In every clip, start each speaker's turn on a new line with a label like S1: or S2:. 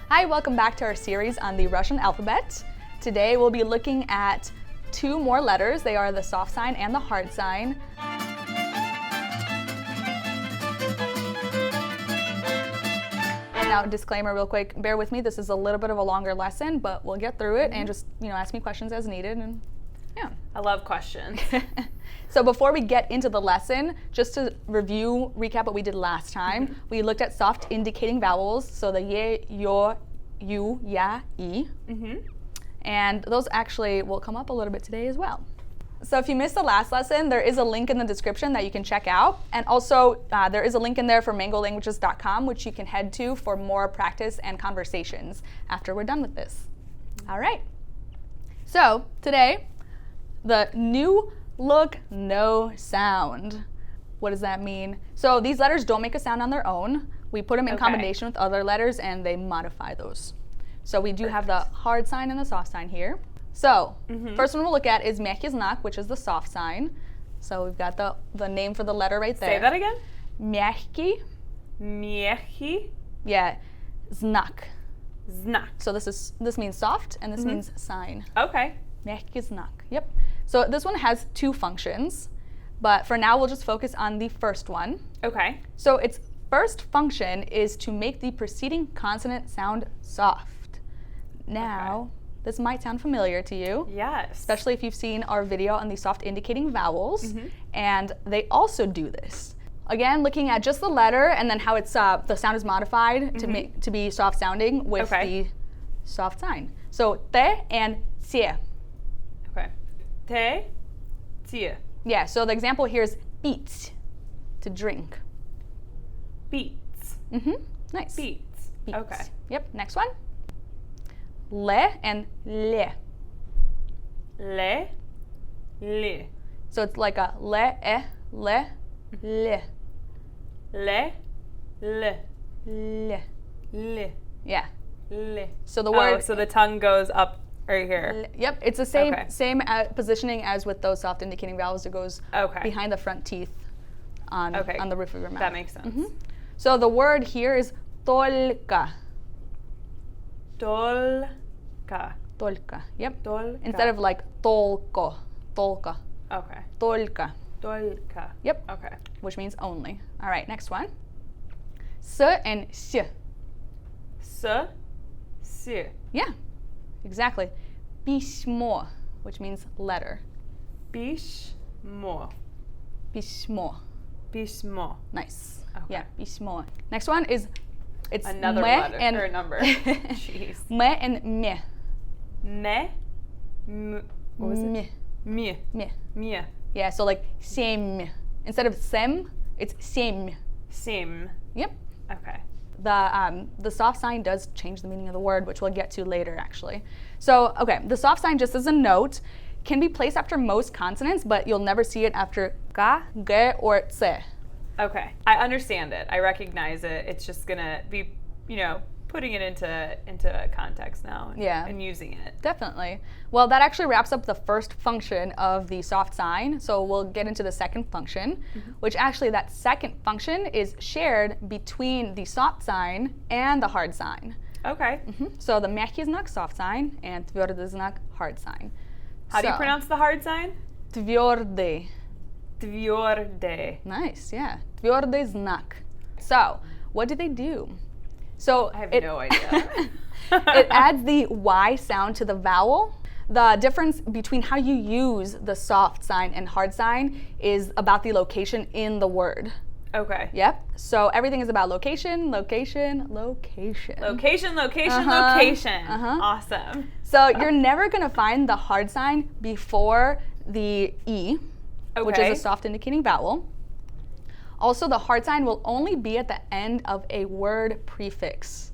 S1: Hi, welcome back to our series on the Russian alphabet. Today we'll be looking at two more letters. They are the soft sign and the hard sign. And now, disclaimer real quick, bear with me, this is a little bit of a longer lesson, but we'll get through it and just, ask me questions as needed, and yeah.
S2: I love questions.
S1: So before we get into the lesson, just to recap what we did last time, we looked at soft indicating vowels, so the ye, yo, you, ya, e. And those actually will come up a little bit today as well. So if you missed the last lesson, there is a link in the description that you can check out. And also, there is a link in there for mangolanguages.com, which you can head to for more practice and conversations after we're done with this. All right. So today, the new look, no sound. What does that mean? So these letters don't make a sound on their own. We put them in combination with other letters and they modify those. So we do have the hard sign and the soft sign here. So first one we'll look at is mягкий знак, which is the soft sign. So we've got the name for the letter right there.
S2: Say that again.
S1: Мягкий.
S2: Mягкий.
S1: Yeah. Знак.
S2: Znak.
S1: So this means soft and this means sign.
S2: Okay.
S1: Mягкий знак. Yep. So this one has two functions, but for now we'll just focus on the first one.
S2: Okay.
S1: So its first function is to make the preceding consonant sound soft. Now, this might sound familiar to you.
S2: Yes.
S1: Especially if you've seen our video on the soft indicating vowels, and they also do this. Again, looking at just the letter and then how it's the sound is modified to be soft sounding with the soft sign. So te and tie.
S2: Okay. Te, tie.
S1: Yeah, so the example here is pít, to drink.
S2: Beats.
S1: Nice.
S2: Beats.
S1: Beats.
S2: Okay.
S1: Yep, next one. Le and le.
S2: Le, le.
S1: So it's like a le, le, le.
S2: Le, le,
S1: Le.
S2: le,
S1: Yeah.
S2: le.
S1: So the word.
S2: so the tongue goes up right here.
S1: Yep, it's the same
S2: Okay.
S1: same positioning as with those soft indicating vowels. It goes behind the front teeth on the roof of your mouth.
S2: That makes sense.
S1: So the word here is только.
S2: Только.
S1: Только. Yep.
S2: Только.
S1: Instead of like толко. Толко.
S2: Okay.
S1: Только.
S2: Только.
S1: Yep.
S2: Okay.
S1: Which means only. All right, next one. S and sh.
S2: S, si.
S1: Yeah, exactly. Письмо, which means letter.
S2: Письмо.
S1: Письмо.
S2: Письмо.
S1: Nice.
S2: Okay.
S1: Yeah, письмо. Next one is it's
S2: Another
S1: me
S2: letter
S1: and
S2: or number. Jeez.
S1: me and me.
S2: Me. What was it?
S1: Me.
S2: Me.
S1: Me.
S2: Me.
S1: Yeah, so like same. Instead of sem, it's same.
S2: Sim.
S1: Yep.
S2: Okay.
S1: The soft sign does change the meaning of the word, which we'll get to later actually. So, okay, the soft sign, just as a note, can be placed after most consonants, but you'll never see it after ka, ge, or tse.
S2: Okay. I understand it. I recognize it. It's just gonna be, putting it into context now. And using it.
S1: Definitely. Well, that actually wraps up the first function of the soft sign. So we'll get into the second function, which actually that second function is shared between the soft sign and the hard sign.
S2: Okay.
S1: So the мягкий знак soft sign and твердый знак hard sign.
S2: How do you pronounce the hard sign?
S1: Твердый.
S2: Tvrde.
S1: Nice, yeah. Твердый знак. So, what do they do? So
S2: I have no idea.
S1: It adds the Y sound to the vowel. The difference between how you use the soft sign and hard sign is about the location in the word.
S2: Okay.
S1: Yep. So everything is about location, location, location.
S2: Location, location, location. Awesome.
S1: So you're never going to find the hard sign before the E, which is a soft indicating vowel. Also, the hard sign will only be at the end of a word prefix,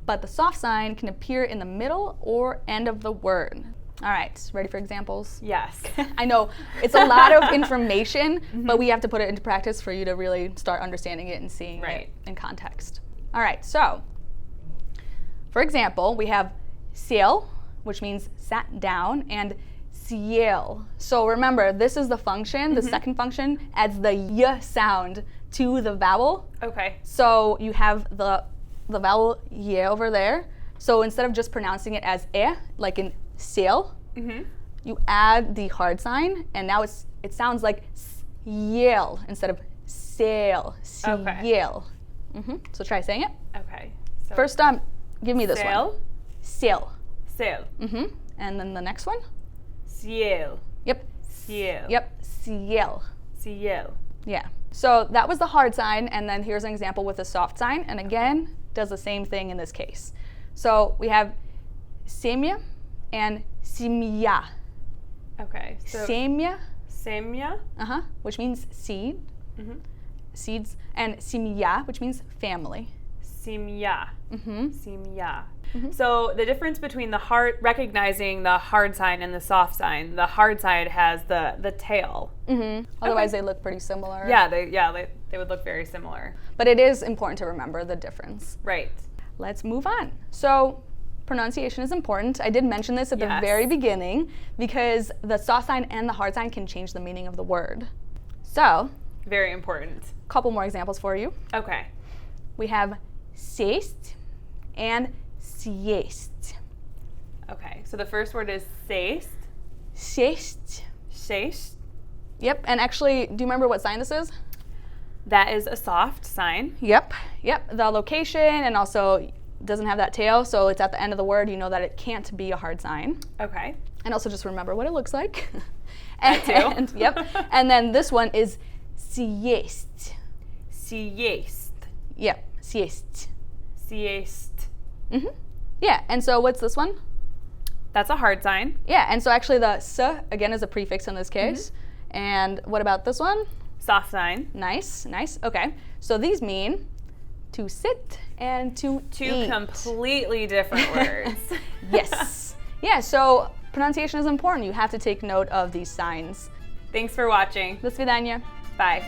S1: but the soft sign can appear in the middle or end of the word. All right, ready for examples?
S2: Yes.
S1: I know it's a lot of information, but we have to put it into practice for you to really start understanding it and seeing it in context. All right, so for example, we have сел, which means sat down, and съел. So remember, this is the function. The second function adds the y sound to the vowel.
S2: Okay.
S1: So you have the the vowel ye over there. So instead of just pronouncing it as e, like in sail, you add the hard sign, and now it sounds like yell instead of sail. Yell. So try saying it.
S2: Okay. So
S1: first, give me this one. Sail.
S2: Sail.
S1: And then the next one.
S2: Ciel.
S1: Yep.
S2: Ciel.
S1: Yep. Ciel.
S2: Ciel.
S1: Yeah. So that was the hard sign, and then here's an example with a soft sign, and again, does the same thing in this case. So we have semia and simia.
S2: Okay. So
S1: semia.
S2: Semia.
S1: Which means seed. Seeds. And simia, which means family.
S2: Simia. Simia. So the difference between recognizing the hard sign and the soft sign, the hard side has the tail.
S1: Otherwise, they look pretty similar.
S2: Yeah, they would look very similar.
S1: But it is important to remember the difference.
S2: Right.
S1: Let's move on. So pronunciation is important. I did mention this at the very beginning because the soft sign and the hard sign can change the meaning of the word. So,
S2: very important.
S1: A couple more examples for you.
S2: Okay.
S1: We have seist and siest.
S2: Okay, so the first word is seist.
S1: Seist.
S2: Seist.
S1: Yep, and actually, do you remember what sign this is?
S2: That is a soft sign.
S1: Yep. The location, and also doesn't have that tail, so it's at the end of the word. You know that it can't be a hard sign.
S2: Okay.
S1: And also just remember what it looks like.
S2: That too.
S1: Yep. And then this one is siest.
S2: Siest.
S1: Yep. Siest.
S2: Siest.
S1: Yeah. And so what's this one?
S2: That's a hard sign.
S1: Yeah. And so actually the s again is a prefix in this case. And what about this one?
S2: Soft sign.
S1: Nice. Okay. So these mean to sit and to eat.
S2: Two completely different words.
S1: Yes. Yeah. So pronunciation is important. You have to take note of these signs.
S2: Thanks for watching.
S1: До свидания.
S2: Bye.